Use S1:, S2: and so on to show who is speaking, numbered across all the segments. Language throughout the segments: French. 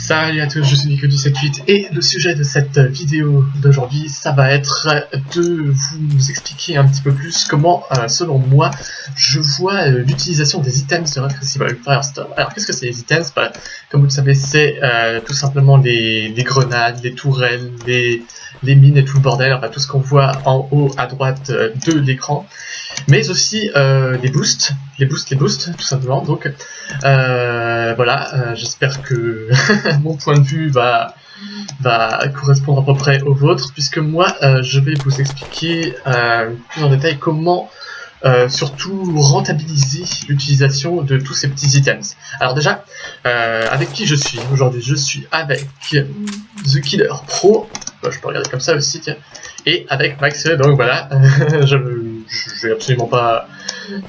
S1: Salut à tous, je suis Nico du 78 et le sujet de cette vidéo d'aujourd'hui, ça va être de vous expliquer un petit peu plus comment, selon moi, je vois l'utilisation des items de Retrieval Firestorm. Alors qu'est-ce que c'est les items? Comme vous le savez, c'est tout simplement les grenades, les tourelles, les mines et tout le bordel, enfin tout ce qu'on voit en haut à droite de l'écran. Mais aussi les boosts, tout simplement. Donc voilà, j'espère que mon point de vue va correspondre à peu près au vôtre, puisque moi je vais vous expliquer plus en détail comment surtout rentabiliser l'utilisation de tous ces petits items. Alors déjà, avec qui je suis aujourd'hui? Je suis avec The Killer Pro, je peux regarder comme ça aussi, tiens, et avec Max, donc voilà, j'ai absolument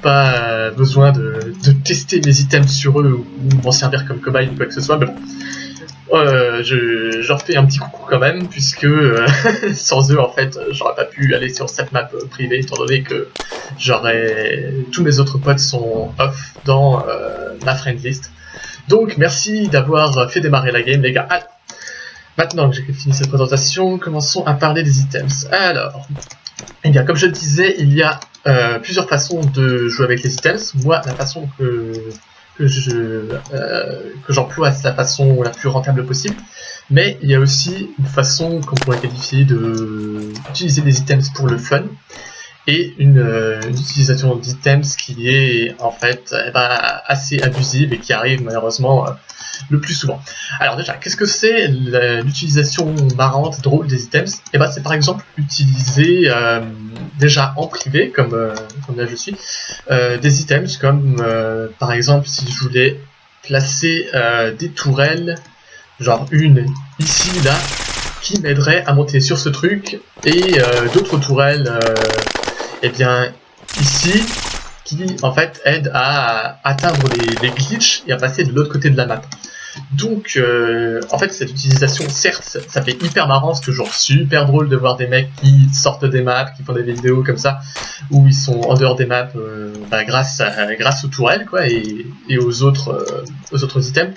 S1: pas besoin de tester mes items sur eux ou m'en servir comme cobaye ou quoi que ce soit, mais bon. Je leur fais un petit coucou quand même, puisque sans eux en fait j'aurais pas pu aller sur cette map privée, étant donné que tous mes autres potes sont off dans ma friend list. Donc merci d'avoir fait démarrer la game les gars. Alors, maintenant que j'ai fini cette présentation, commençons à parler des items. Alors, eh bien comme je le disais, il y a plusieurs façons de jouer avec les items. Moi, la façon que j'emploie, c'est la façon la plus rentable possible, mais il y a aussi une façon qu'on pourrait qualifier d'utiliser des items pour le fun, et une utilisation d'items qui est en fait assez abusive et qui arrive malheureusement le plus souvent. Alors déjà, qu'est-ce que c'est l'utilisation marrante, drôle des items? Et c'est par exemple utiliser déjà en privé, comme là je suis, des items comme par exemple si je voulais placer des tourelles, genre une ici, là, qui m'aiderait à monter sur ce truc, et d'autres tourelles et bien ici, qui en fait aident à atteindre les glitches et à passer de l'autre côté de la map. Donc en fait cette utilisation, certes ça fait hyper marrant, c'est toujours super drôle de voir des mecs qui sortent des maps, qui font des vidéos comme ça où ils sont en dehors des maps grâce aux tourelles quoi, et aux autres items,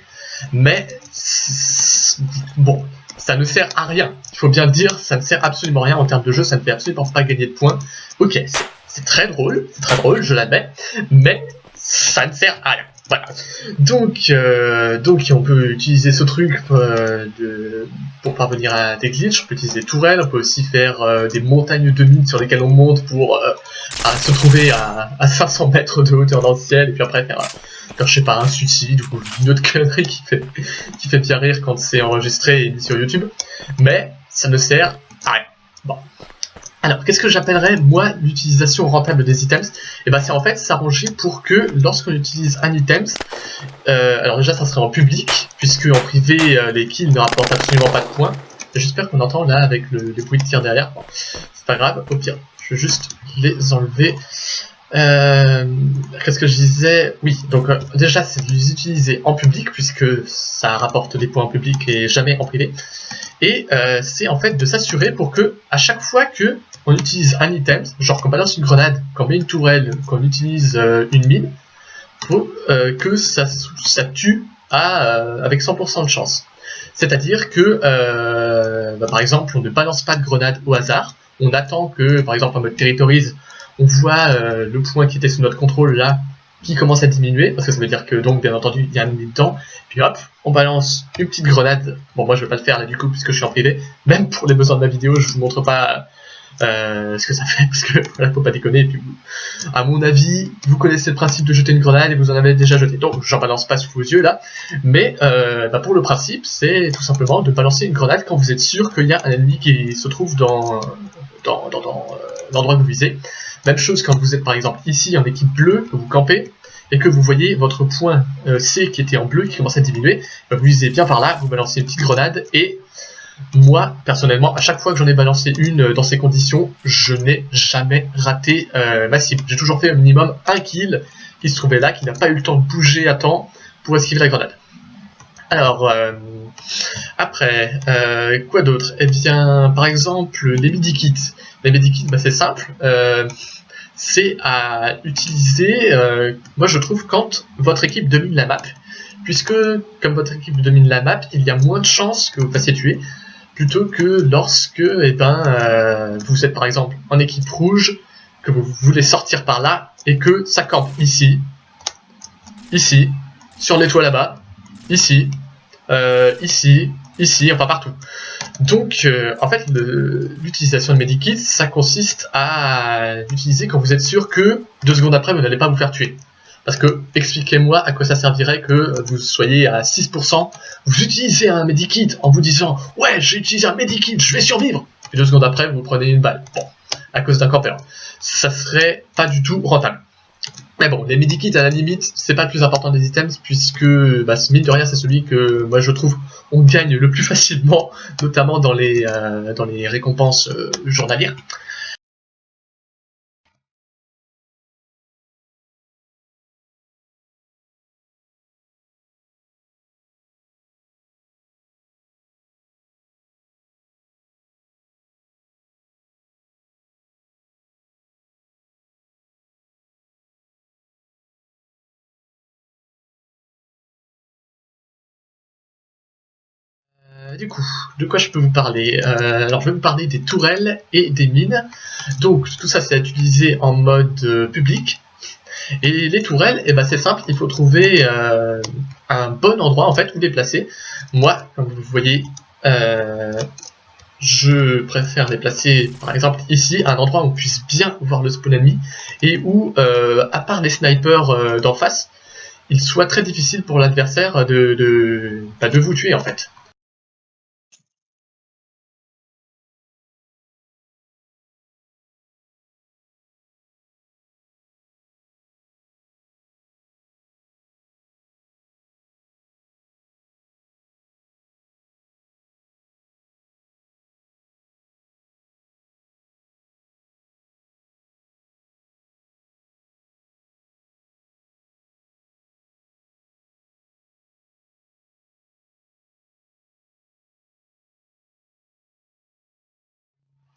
S1: mais bon, ça ne sert à rien, il faut bien le dire, ça ne sert absolument à rien en termes de jeu, ça ne fait absolument pas gagner de points. Ok, c'est très drôle, je l'admets, mais ça ne sert à rien. Voilà. Donc on peut utiliser ce truc pour parvenir à des glitches, on peut utiliser des tourelles, on peut aussi faire des montagnes de mines sur lesquelles on monte pour se trouver à 500 mètres de hauteur dans le ciel, et puis après faire je sais pas, un suicide ou une autre connerie qui fait bien rire quand c'est enregistré et mis sur YouTube, mais ça ne sert à rien. Bon. Alors, qu'est-ce que j'appellerais, moi, l'utilisation rentable des items? Et c'est en fait s'arranger pour que, lorsqu'on utilise un item, alors déjà ça serait en public, puisque en privé, les kills ne rapportent absolument pas de points. J'espère qu'on entend là avec les bruits de tir derrière. Bon, c'est pas grave, au pire, je vais juste les enlever. Qu'est-ce que je disais? Oui, donc déjà c'est de les utiliser en public, puisque ça rapporte des points en public et jamais en privé. Et c'est en fait de s'assurer pour que, à chaque fois que on utilise un item, genre qu'on balance une grenade, qu'on met une tourelle, qu'on utilise une mine, pour que ça tue avec 100% de chance. C'est-à-dire que, par exemple, on ne balance pas de grenade au hasard, on attend que, par exemple, en mode territories, on voit le point qui était sous notre contrôle là, qui commence à diminuer, parce que ça veut dire que, donc, bien entendu, il y a un ennemi dedans, puis hop, on balance une petite grenade. Bon, moi je vais pas le faire là du coup, puisque je suis en privé, même pour les besoins de la vidéo, je vous montre pas ce que ça fait, parce que voilà, faut pas déconner, et puis à mon avis, vous connaissez le principe de jeter une grenade, et vous en avez déjà jeté, donc j'en balance pas sous vos yeux là, mais pour le principe, c'est tout simplement de balancer une grenade quand vous êtes sûr qu'il y a un ennemi qui se trouve dans l'endroit que vous visez. Même chose quand vous êtes par exemple ici en équipe bleue, que vous campez, et que vous voyez votre point C qui était en bleu qui commence à diminuer, vous visez bien par là, vous balancez une petite grenade, et moi, personnellement, à chaque fois que j'en ai balancé une dans ces conditions, je n'ai jamais raté ma cible. J'ai toujours fait au minimum un kill qui se trouvait là, qui n'a pas eu le temps de bouger à temps pour esquiver la grenade. Alors, après, quoi d'autre? Eh bien, par exemple, les medikits. Les medikits, c'est simple. C'est à utiliser, moi je trouve, quand votre équipe domine la map, puisque comme votre équipe domine la map, il y a moins de chances que vous fassiez tuer, plutôt que lorsque vous êtes par exemple en équipe rouge, que vous voulez sortir par là, et que ça campe ici, ici, sur les toits là-bas, ici, ici, enfin partout. Donc, en fait, l'utilisation de medikits, ça consiste à l'utiliser quand vous êtes sûr que 2 secondes après, vous n'allez pas vous faire tuer. Parce que, expliquez-moi à quoi ça servirait que vous soyez à 6%, vous utilisez un medikit en vous disant « Ouais, j'ai utilisé un medikit, je vais survivre !» Et 2 secondes après, vous prenez une balle. Bon, à cause d'un campeur. Ça serait pas du tout rentable. Mais bon, les medikits à la limite, c'est pas le plus important des items, puisque mine de rien, c'est celui que moi je trouve on gagne le plus facilement, notamment dans les récompenses journalières. Du coup, de quoi je peux vous parler? Alors je vais vous parler des tourelles et des mines. Donc tout ça c'est à utiliser en mode public. Et les tourelles, c'est simple, il faut trouver un bon endroit en fait où les placer. Moi, comme vous voyez, je préfère les placer par exemple ici, à un endroit où on puisse bien voir le spawn ennemi et où, à part les snipers d'en face, il soit très difficile pour l'adversaire de vous tuer en fait.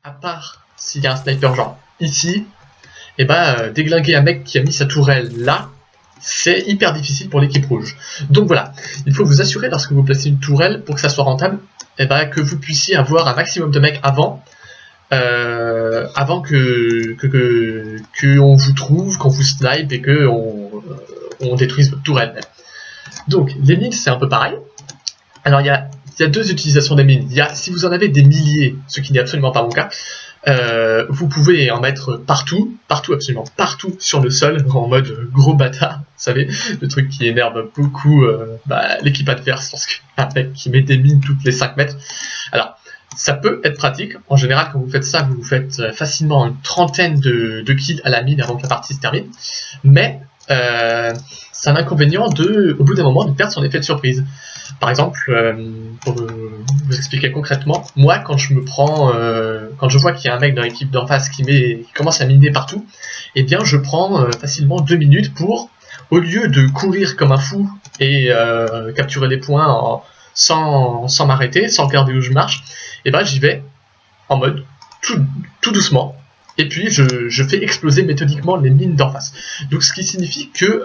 S1: À part s'il y a un sniper genre ici, déglinguer un mec qui a mis sa tourelle là, c'est hyper difficile pour l'équipe rouge. Donc voilà, il faut vous assurer lorsque vous placez une tourelle, pour que ça soit rentable, que vous puissiez avoir un maximum de mecs avant que on vous trouve, qu'on vous snipe et que on détruise votre tourelle. Donc les mines c'est un peu pareil. Alors il y a 2 utilisations des mines. Il y a, si vous en avez des milliers, ce qui n'est absolument pas mon cas, vous pouvez en mettre partout, absolument partout sur le sol, en mode gros bâtard, vous savez, le truc qui énerve beaucoup l'équipe adverse lorsqu'il y a un mec qui met des mines toutes les 5 mètres. Alors, ça peut être pratique. En général, quand vous faites ça, vous faites facilement une trentaine de kills à la mine avant que la partie se termine. Mais c'est un inconvénient au bout d'un moment, de perdre son effet de surprise. Par exemple, pour vous expliquer concrètement, moi quand je vois qu'il y a un mec dans l'équipe d'en face qui commence à miner partout, je prends facilement 2 minutes pour, au lieu de courir comme un fou et capturer les points sans m'arrêter, sans regarder où je marche, j'y vais en mode tout doucement. Et puis je fais exploser méthodiquement les mines d'en face. Donc ce qui signifie que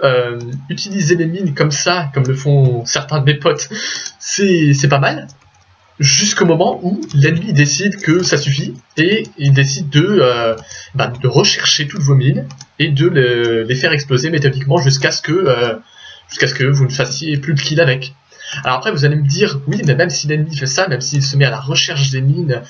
S1: utiliser les mines comme ça, comme le font certains de mes potes, c'est pas mal, jusqu'au moment où l'ennemi décide que ça suffit, et il décide de rechercher toutes vos mines, et de les faire exploser méthodiquement jusqu'à ce que vous ne fassiez plus de kills avec. Alors après vous allez me dire, oui mais même si l'ennemi fait ça, même s'il se met à la recherche des mines,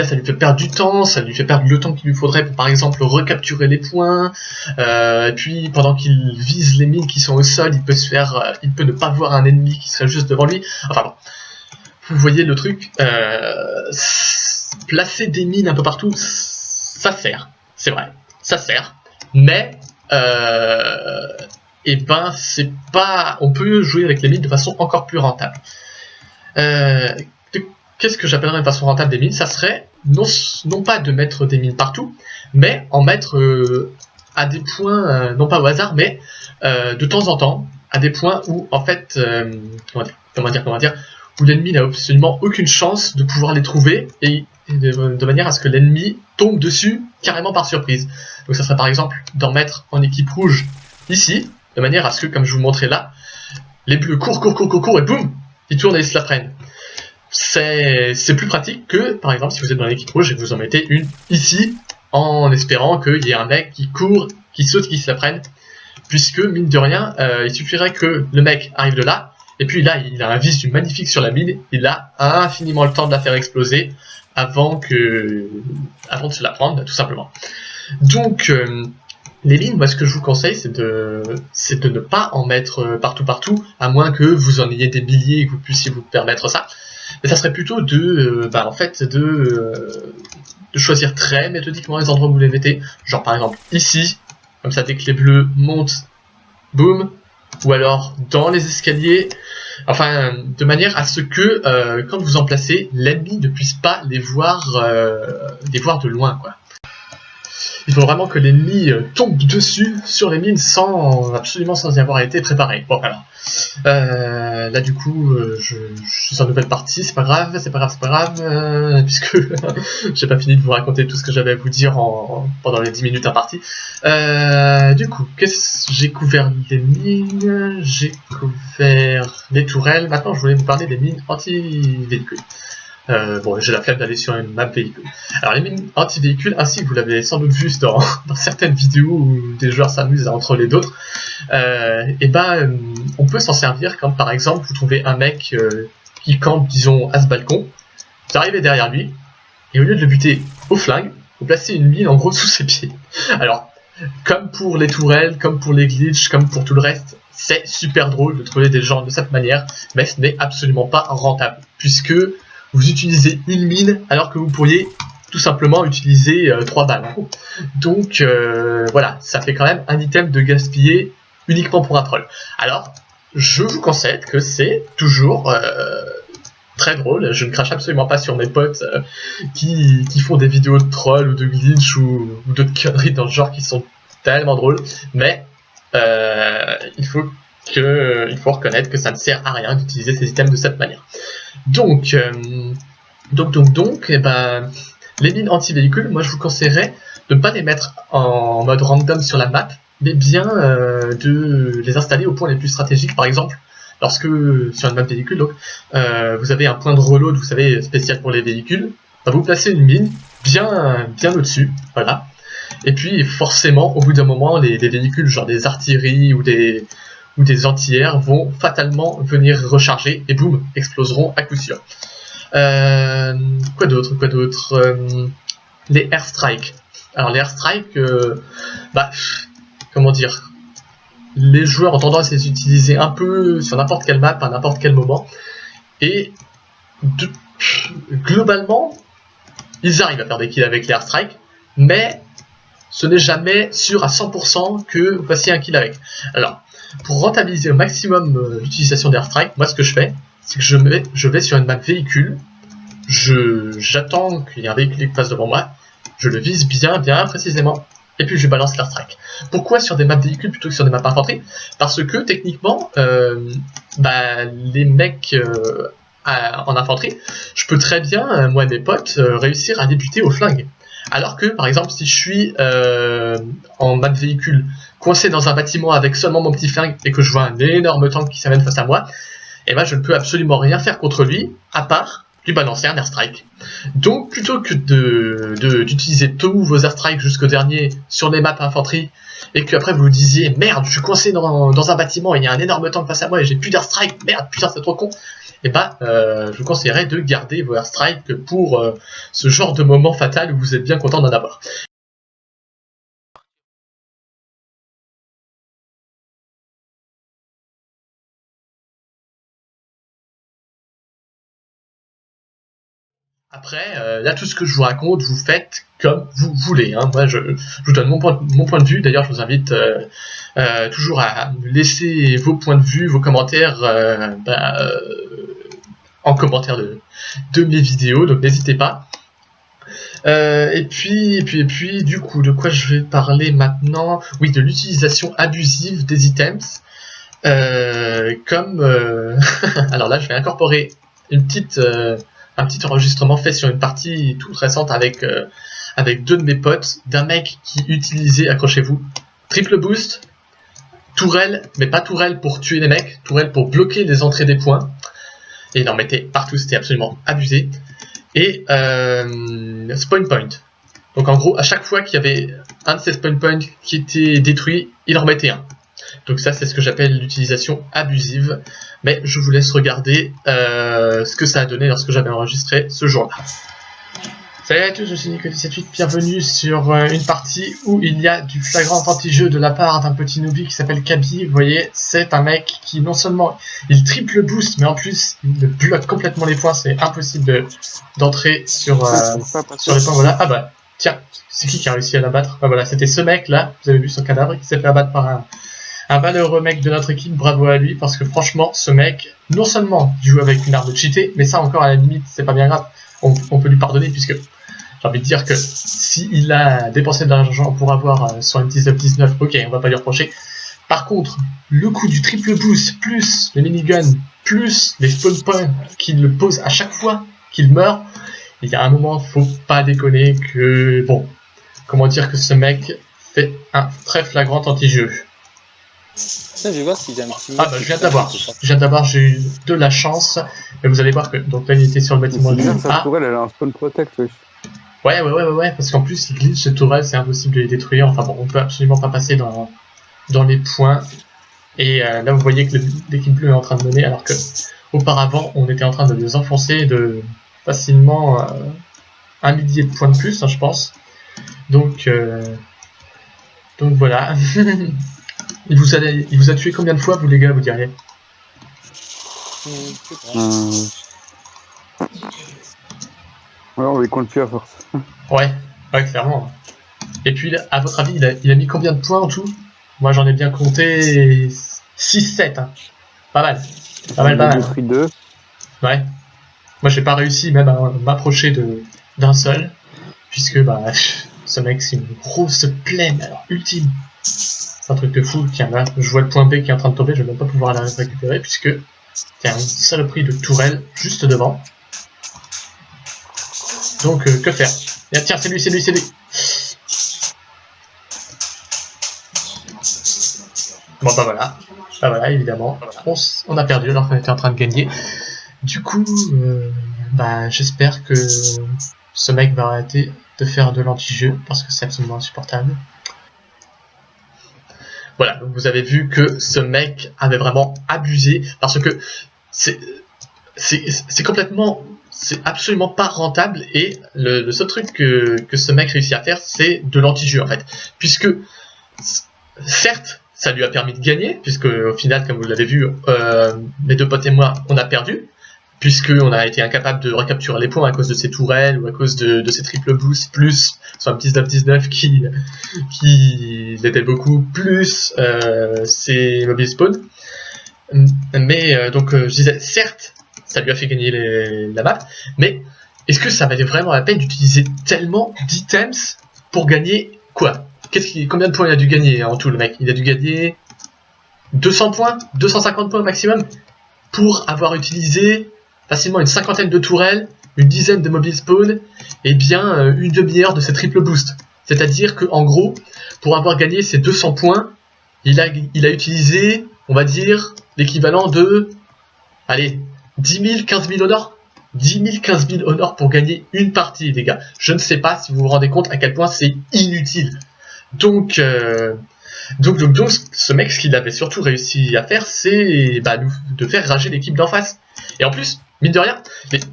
S1: ça lui fait perdre du temps, ça lui fait perdre le temps qu'il lui faudrait pour par exemple recapturer les points, et puis pendant qu'il vise les mines qui sont au sol, il peut ne pas voir un ennemi qui serait juste devant lui. Enfin bon, vous voyez le truc, placer des mines un peu partout, ça sert, c'est vrai, ça sert, mais c'est pas, on peut jouer avec les mines de façon encore plus rentable. Qu'est-ce que j'appellerais une façon rentable des mines? Ça serait non pas de mettre des mines partout, mais en mettre à des points, non pas au hasard, mais de temps en temps, à des points où, en fait, comment dire, où l'ennemi n'a absolument aucune chance de pouvoir les trouver, et de manière à ce que l'ennemi tombe dessus carrément par surprise. Donc ça serait par exemple d'en mettre en équipe rouge ici, de manière à ce que, comme je vous montrais là, les bleus courent, et boum, ils tournent et ils se la prennent. C'est plus pratique que, par exemple, si vous êtes dans l'équipe rouge et que vous en mettez une ici, en espérant qu'il y ait un mec qui court, qui saute, qui se la prenne, puisque, mine de rien, il suffirait que le mec arrive de là, et puis là, il a un visu magnifique sur la mine, il a infiniment le temps de la faire exploser avant de se la prendre, tout simplement. Donc, les mines, moi, ce que je vous conseille, c'est de ne pas en mettre partout, à moins que vous en ayez des milliers et que vous puissiez vous permettre ça. Mais ça serait plutôt de choisir très méthodiquement les endroits où vous les mettez. Genre, par exemple, ici, comme ça, dès que les bleus montent, boum, ou alors dans les escaliers, enfin, de manière à ce que, quand vous en placez, l'ennemi ne puisse pas les voir de loin, quoi. Il faut vraiment que l'ennemi tombe dessus sur les mines absolument sans y avoir été préparé. Bon, alors, là du coup, je suis en nouvelle partie, c'est pas grave, puisque j'ai pas fini de vous raconter tout ce que j'avais à vous dire pendant les 10 minutes imparties. Du coup, j'ai couvert les mines, j'ai couvert les tourelles, maintenant je voulais vous parler des mines anti-véhicules. Bon, j'ai la flemme d'aller sur une map véhicule. Alors les mines anti-véhicules, ainsi que vous l'avez sans doute vu dans certaines vidéos où des joueurs s'amusent à contrôler d'autres, on peut s'en servir quand par exemple vous trouvez un mec qui campe, disons, à ce balcon, vous arrivez derrière lui, et au lieu de le buter au flingue, vous placez une mine en gros sous ses pieds. Alors, comme pour les tourelles, comme pour les glitches, comme pour tout le reste, c'est super drôle de trouver des gens de cette manière, mais ce n'est absolument pas rentable, puisque vous utilisez une mine alors que vous pourriez tout simplement utiliser 3 balles. Donc voilà, ça fait quand même un item de gaspiller uniquement pour un troll. Alors, je vous conseille que c'est toujours très drôle. Je ne crache absolument pas sur mes potes qui font des vidéos de troll ou de glitch ou d'autres conneries dans le genre qui sont tellement drôles, mais il faut reconnaître que ça ne sert à rien d'utiliser ces items de cette manière. Donc, les mines anti-véhicules, moi je vous conseillerais de ne pas les mettre en mode random sur la map, mais bien de les installer au point les plus stratégiques. Par exemple, lorsque sur une map véhicule, donc, vous avez un point de reload, vous savez, spécial pour les véhicules, vous placez une mine bien au-dessus, voilà. Et puis forcément, au bout d'un moment, les véhicules, genre des artilleries ou des anti-air vont fatalement venir recharger et boum, exploseront à coup sûr. Quoi d'autre les airstrikes. Alors les airstrikes, comment dire, les joueurs ont tendance à les utiliser un peu sur n'importe quelle map, à n'importe quel moment, et globalement, ils arrivent à faire des kills avec les airstrikes, mais ce n'est jamais sûr à 100% que vous fassiez un kill avec. Alors, pour rentabiliser au maximum l'utilisation d'airstrike, moi ce que je fais, c'est que je vais sur une map véhicule, j'attends qu'il y ait un véhicule qui passe devant moi, je le vise bien précisément, et puis je balance l'airstrike. Pourquoi sur des maps véhicules plutôt que sur des maps infanterie? Parce que techniquement, les mecs en infanterie, je peux très bien, moi et mes potes, réussir à débuter au flingue. Alors que, par exemple, si je suis en map véhicule, coincé dans un bâtiment avec seulement mon petit flingue et que je vois un énorme tank qui s'amène face à moi, et je ne peux absolument rien faire contre lui, à part lui balancer un airstrike. Donc, plutôt que d'utiliser tous vos airstrikes jusqu'au dernier sur les maps infanterie, et que après vous vous disiez « Merde, je suis coincé dans un bâtiment et il y a un énorme tank face à moi et j'ai plus d'airstrike, merde, putain, c'est trop con !» je vous conseillerais de garder vos airstrikes pour ce genre de moment fatal où vous êtes bien content d'en avoir. Après, là, tout ce que je vous raconte, vous faites comme vous voulez. Hein. Moi, je vous donne mon point de vue. D'ailleurs, je vous invite toujours à me laisser vos points de vue, vos commentaires en commentaire de mes vidéos. Donc, n'hésitez pas. Et puis, du coup, de quoi je vais parler maintenant? Oui, de l'utilisation abusive des items. Alors là, je vais incorporer un petit enregistrement fait sur une partie toute récente avec 2 de mes potes, d'un mec qui utilisait, accrochez-vous, triple boost, tourelle, mais pas tourelle pour tuer les mecs, tourelle pour bloquer les entrées des points. Et il en mettait partout, c'était absolument abusé. Et spawn point. Donc en gros, à chaque fois qu'il y avait un de ces spawn points qui était détruit, il en remettait un. Donc ça, c'est ce que j'appelle l'utilisation abusive. Mais je vous laisse regarder ce que ça a donné lorsque j'avais enregistré ce jour-là. Salut à tous, je suis Nico178, bienvenue sur une partie où il y a du flagrant anti-jeu de la part d'un petit newbie qui s'appelle Kaby. Vous voyez, c'est un mec qui non seulement il triple boost, mais en plus il bloque complètement les points, c'est impossible d'entrer sur les points. Voilà. Ah bah tiens, c'est qui a réussi à l'abattre? Ah voilà, c'était ce mec là, vous avez vu son cadavre, qui s'est fait abattre par un malheureux mec de notre équipe. Bravo à lui, parce que franchement, ce mec, non seulement il joue avec une arme cheatée, mais ça encore à la limite, c'est pas bien grave, on peut lui pardonner, puisque j'ai envie de dire que s'il a dépensé de l'argent pour avoir sur une 19-19, ok, on va pas lui reprocher. Par contre, le coup du triple boost, plus les miniguns, plus les spawn points qu'il le pose à chaque fois qu'il meurt, il y a un moment, faut pas déconner que, bon, comment dire que ce mec fait un très flagrant anti-jeu.
S2: Ça, je vais voir s'il y a un petit...
S1: Ah bah je viens d'avoir, j'ai eu de la chance, et vous allez voir que, donc là il était sur le bâtiment de
S3: sa tourelle, elle a un spawn protect, oui.
S1: Ouais, parce qu'en plus, il glitch cette tourelle, c'est impossible de les détruire. Enfin bon, on peut absolument pas passer dans les points. Et là, vous voyez que l'équipe bleue est en train de mener, alors que auparavant, on était en train de les enfoncer de facilement 1 millier de points de plus, hein, je pense. Donc voilà. il vous a tué combien de fois, vous les gars, vous diriez?
S3: Ouais, on les compte plus à force.
S1: Ouais, clairement. Et puis, à votre avis, il a mis combien de points en tout? Moi, j'en ai bien compté 6-7. Hein. Pas mal. Pas mal.
S3: Pris 2.
S1: Ouais. Moi, j'ai pas réussi même à m'approcher d'un seul. Puisque, bah, ce mec, c'est une grosse plaine, alors ultime. C'est un truc de fou. Tiens, là, je vois le point B qui est en train de tomber, je vais même pas pouvoir la récupérer, puisque il y a une saloperie de tourelle juste devant. Donc, que faire? Et tiens, c'est lui. Bon, bah voilà, évidemment. On a perdu alors qu'on était en train de gagner. Du coup, bah, j'espère que ce mec va arrêter de faire de l'anti-jeu, parce que c'est absolument insupportable. Voilà, donc vous avez vu que ce mec avait vraiment abusé, parce que c'est complètement... C'est absolument pas rentable, et le seul truc que ce mec réussit à faire, c'est de l'anti-jeu en fait. Puisque, certes, ça lui a permis de gagner, puisque au final, comme vous l'avez vu, mes deux potes et moi, on a perdu, puisqu'on a été incapable de recapturer les points à cause de ses tourelles, ou à cause de ses triple boosts, plus son 19-19 qui l'était beaucoup, plus ses mobile spawn. Mais donc, je disais, certes, ça lui a fait gagner la map, mais est-ce que ça valait vraiment la peine d'utiliser tellement d'items pour gagner quoi? Combien de points il a dû gagner en tout, le mec? Il a dû gagner 200 points, 250 points maximum, pour avoir utilisé facilement une cinquantaine de tourelles, une dizaine de mobile spawn, et bien une demi-heure de ses triple boosts. C'est-à-dire qu'en gros, pour avoir gagné ces 200 points, il a utilisé, on va dire, l'équivalent de... Allez, 10 000, 15 000 honneurs. 10 000, 15 000 honneurs pour gagner une partie, les gars. Je ne sais pas si vous vous rendez compte à quel point c'est inutile. Donc, ce mec, ce qu'il avait surtout réussi à faire, c'est de faire rager l'équipe d'en face. Et en plus, mine de rien,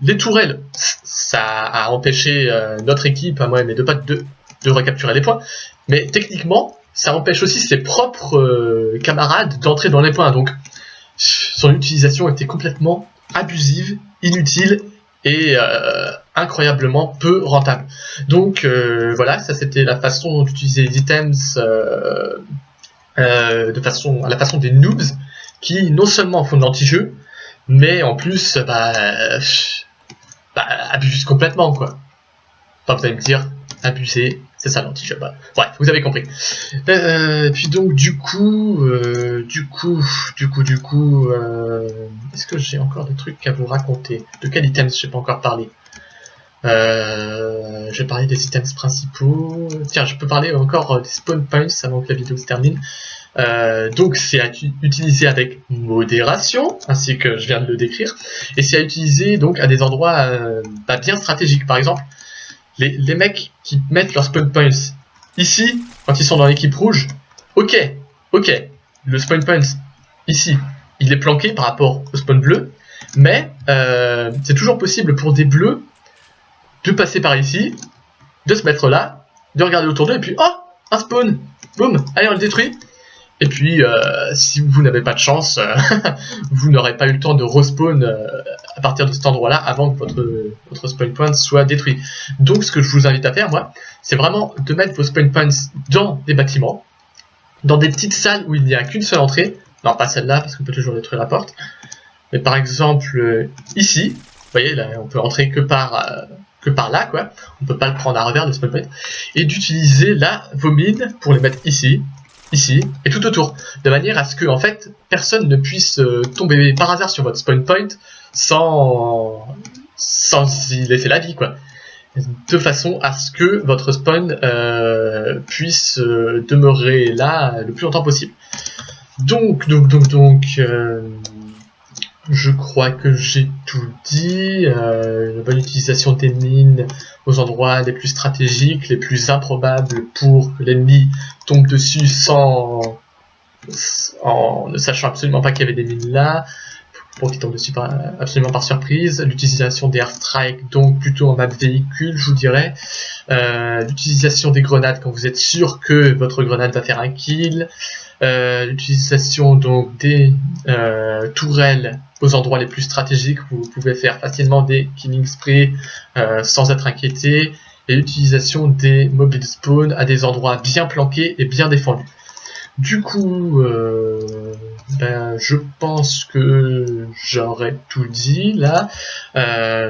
S1: les tourelles, ça a empêché notre équipe, à moi et mes deux potes, de recapturer les points. Mais techniquement, ça empêche aussi ses propres camarades d'entrer dans les points. Donc, son utilisation était complètement abusive, inutile et incroyablement peu rentable. Donc voilà, ça c'était la façon d'utiliser les items à la façon des noobs qui non seulement font de l'anti-jeu, mais en plus abusent complètement quoi. Enfin, vous allez me dire, abuser, c'est ça l'anti-jeu. Bah, bref, vous avez compris. Puis donc du coup, est-ce que j'ai encore des trucs à vous raconter? De quel items je n'ai pas encore parlé? Je vais parler des items principaux. Tiens, je peux parler encore des spawn points avant que la vidéo se termine. Donc c'est à utiliser avec modération, ainsi que je viens de le décrire, et c'est à utiliser donc à des endroits bien stratégiques. Par exemple, les mecs qui mettent leurs spawn points ici, quand ils sont dans l'équipe rouge, ok, le spawn point ici, il est planqué par rapport au spawn bleu, mais c'est toujours possible pour des bleus de passer par ici, de se mettre là, de regarder autour d'eux, et puis oh, un spawn, boum, allez on le détruit. Et puis, si vous n'avez pas de chance, vous n'aurez pas eu le temps de respawn à partir de cet endroit-là avant que votre spawn point soit détruit. Donc, ce que je vous invite à faire, moi, c'est vraiment de mettre vos spawn points dans des bâtiments, dans des petites salles où il n'y a qu'une seule entrée. Non, pas celle-là, parce qu'on peut toujours détruire la porte. Mais par exemple, ici, vous voyez, là, on peut entrer que par là, quoi. On peut pas le prendre à revers, le spawn point. Et d'utiliser là vos mines pour les mettre ici et tout autour, de manière à ce que en fait personne ne puisse tomber par hasard sur votre spawn point sans y laisser la vie, quoi, de façon à ce que votre spawn puisse demeurer là le plus longtemps possible. Donc je crois que j'ai tout dit. Une bonne utilisation des mines aux endroits les plus stratégiques, les plus improbables pour que l'ennemi tombe dessus en ne sachant absolument pas qu'il y avait des mines là, pour qu'il tombe dessus absolument par surprise. L'utilisation des airstrikes, donc plutôt en map véhicule, je vous dirais. L'utilisation des grenades quand vous êtes sûr que votre grenade va faire un kill. L'utilisation donc des tourelles aux endroits les plus stratégiques où vous pouvez faire facilement des killing sprees sans être inquiété, et l'utilisation des mobile spawn à des endroits bien planqués et bien défendus. Du coup, je pense que j'aurais tout dit là.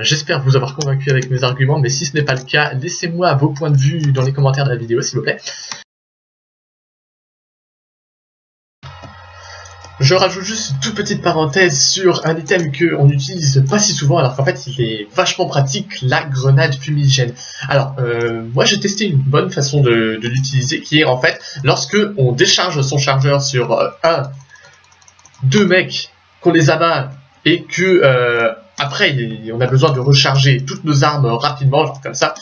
S1: J'espère vous avoir convaincu avec mes arguments, mais si ce n'est pas le cas, laissez-moi vos points de vue dans les commentaires de la vidéo, s'il vous plaît. Je rajoute juste une toute petite parenthèse sur un item qu'on n'utilise pas si souvent, alors qu'en fait il est vachement pratique, la grenade fumigène. Alors, moi j'ai testé une bonne façon de l'utiliser, qui est en fait, lorsque on décharge son chargeur sur deux mecs, qu'on les abat, et que après on a besoin de recharger toutes nos armes rapidement, genre comme ça,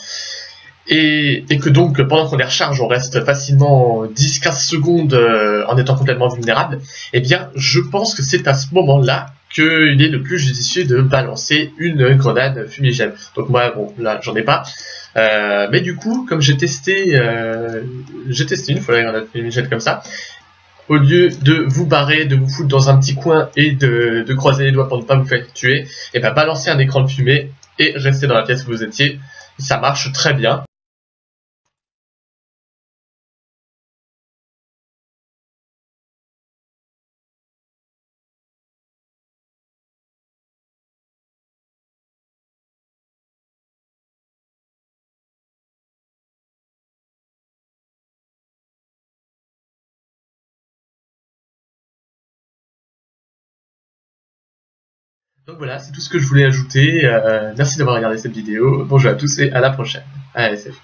S1: et que donc pendant qu'on les recharge on reste facilement 10-15 secondes en étant complètement vulnérable, et bien je pense que c'est à ce moment là qu'il est le plus judicieux de balancer une grenade fumigène. Donc moi bon là j'en ai pas, mais du coup comme j'ai testé une fois la grenade fumigène comme ça, au lieu de vous barrer, de vous foutre dans un petit coin et de croiser les doigts pour ne pas vous faire tuer, et bien balancer un écran de fumée et rester dans la pièce où vous étiez, ça marche très bien. Donc voilà, c'est tout ce que je voulais ajouter. Merci d'avoir regardé cette vidéo. Bonjour à tous et à la prochaine. Allez, salut.